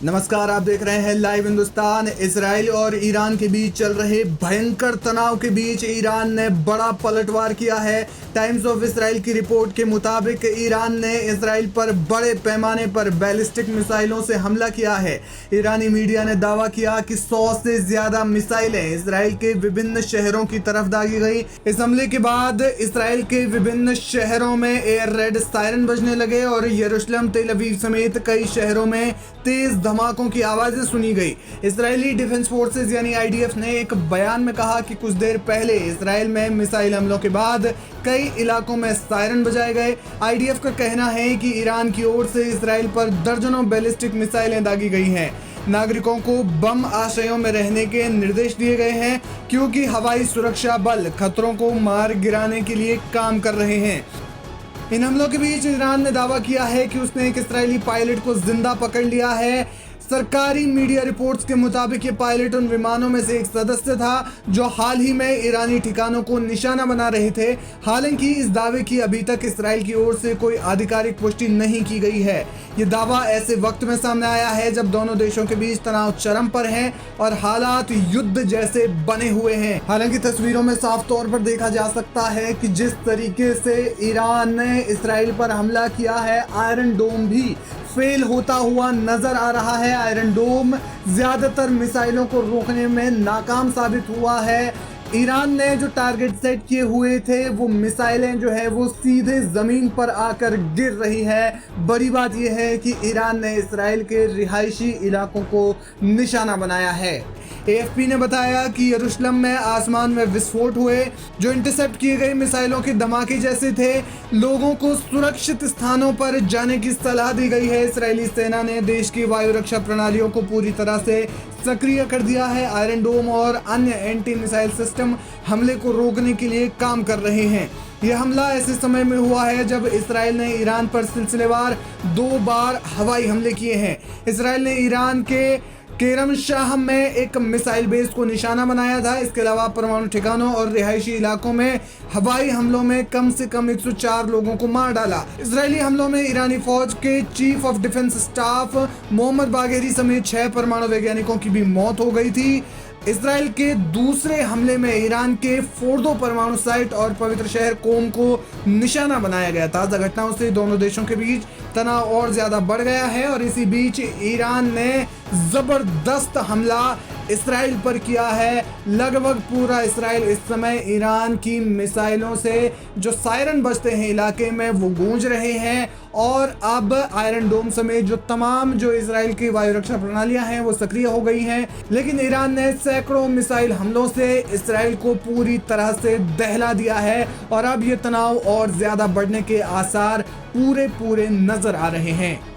नमस्कार, आप देख रहे हैं लाइव हिंदुस्तान। इसराइल और ईरान के बीच चल रहे भयंकर तनाव के बीच ईरान ने बड़ा पलटवार किया है। टाइम्स ऑफ इसराइल की रिपोर्ट के मुताबिक ईरान ने इसराइल पर बड़े पैमाने पर बैलिस्टिक मिसाइलों से हमला किया है। ईरानी मीडिया ने दावा किया कि 100 से ज्यादा मिसाइलें इसराइल के विभिन्न शहरों की तरफ दागी गई। इस हमले के बाद इसराइल के विभिन्न शहरों में एयर रेड सायरन बजने लगे और यरूशलेम, तेल अवीव समेत कई शहरों में तेज धमाकों की आवाजें सुनी गई। इजरायली डिफेंस फोर्सेज यानी आईडीएफ ने एक बयान में कहा कि कुछ देर पहले इसराइल में मिसाइल हमलों के बाद कई इलाकों में सायरन बजाए गए। आईडीएफ का कहना है कि ईरान की ओर से इसराइल पर दर्जनों बैलिस्टिक मिसाइलें दागी गई हैं। नागरिकों को बम आश्रयों में रहने के निर्देश दिए गए हैं क्योंकि हवाई सुरक्षा बल खतरों को मार गिराने के लिए काम कर रहे हैं। इन हमलों के बीच ईरान ने दावा किया है कि उसने एक इस्राएली पायलट को जिंदा पकड़ लिया है। सरकारी मीडिया रिपोर्ट्स के मुताबिक ये पायलट उन विमानों में से एक सदस्य था जो हाल ही में ईरानी ठिकानों को निशाना बना रहे थे। हालांकि इस दावे की अभी तक इसराइल की ओर से कोई आधिकारिक पुष्टि नहीं की गई है। ये दावा ऐसे वक्त में सामने आया है जब दोनों देशों के बीच तनाव चरम पर है और हालात युद्ध जैसे बने हुए हैं। हालांकि तस्वीरों में साफ तौर पर देखा जा सकता है कि जिस तरीके से ईरान ने इसराइल पर हमला किया है, आयरन डोम भी फेल होता हुआ नजर आ रहा है। आयरन डोम ज्यादातर मिसाइलों को रोकने में नाकाम साबित हुआ है। ईरान ने जो टारगेट सेट किए हुए थे वो मिसाइलें जो है वो सीधे जमीन पर आकर गिर रही है। बड़ी बात यह है कि ईरान ने इसराइल के रिहायशी इलाकों को निशाना बनाया है। एएफपी ने बताया कि यरूशलेम में आसमान में विस्फोट हुए जो इंटरसेप्ट किए गए मिसाइलों के धमाके जैसे थे। लोगों को सुरक्षित स्थानों पर जाने की सलाह दी गई है। इस्राएली सेना ने देश की वायु रक्षा प्रणालियों को पूरी तरह से सक्रिय कर दिया है। आयरन डोम और अन्य एंटी मिसाइल सिस्टम हमले को रोकने के लिए काम कर रहे हैं। यह हमला ऐसे समय में हुआ है जब इसराइल ने ईरान पर सिलसिलेवार 2 बार हवाई हमले किए हैं। इसराइल ने ईरान के केरमशाह में एक मिसाइल बेस को निशाना बनाया था। इसके अलावा परमाणु ठिकानों और रिहायशी इलाकों में हवाई हमलों में कम से कम 104 लोगों को मार डाला। इजरायली हमलों में ईरानी फौज के chief of defence staff Mohammad Bagheri समेत 6 परमाणु वैज्ञानिकों की भी मौत हो गई थी। इसराइल के दूसरे हमले में ईरान के फोर्दो परमाणु साइट और पवित्र शहर कोम को निशाना बनाया गया था। ताज़ा घटनाओं से दोनों देशों के बीच तनाव और ज्यादा बढ़ गया है और इसी बीच ईरान ने जबरदस्त हमला इसराइल पर किया है। लगभग पूरा इसराइल इस समय ईरान की मिसाइलों से जो सायरन बजते हैं इलाके में वो गूंज रहे हैं और अब आयरन डोम समेत जो तमाम जो इसराइल की वायु रक्षा प्रणालियां हैं वो सक्रिय हो गई हैं। लेकिन ईरान ने सैकड़ों मिसाइल हमलों से इसराइल को पूरी तरह से दहला दिया है और अब ये तनाव और ज्यादा बढ़ने के आसार पूरे नजर आ रहे हैं।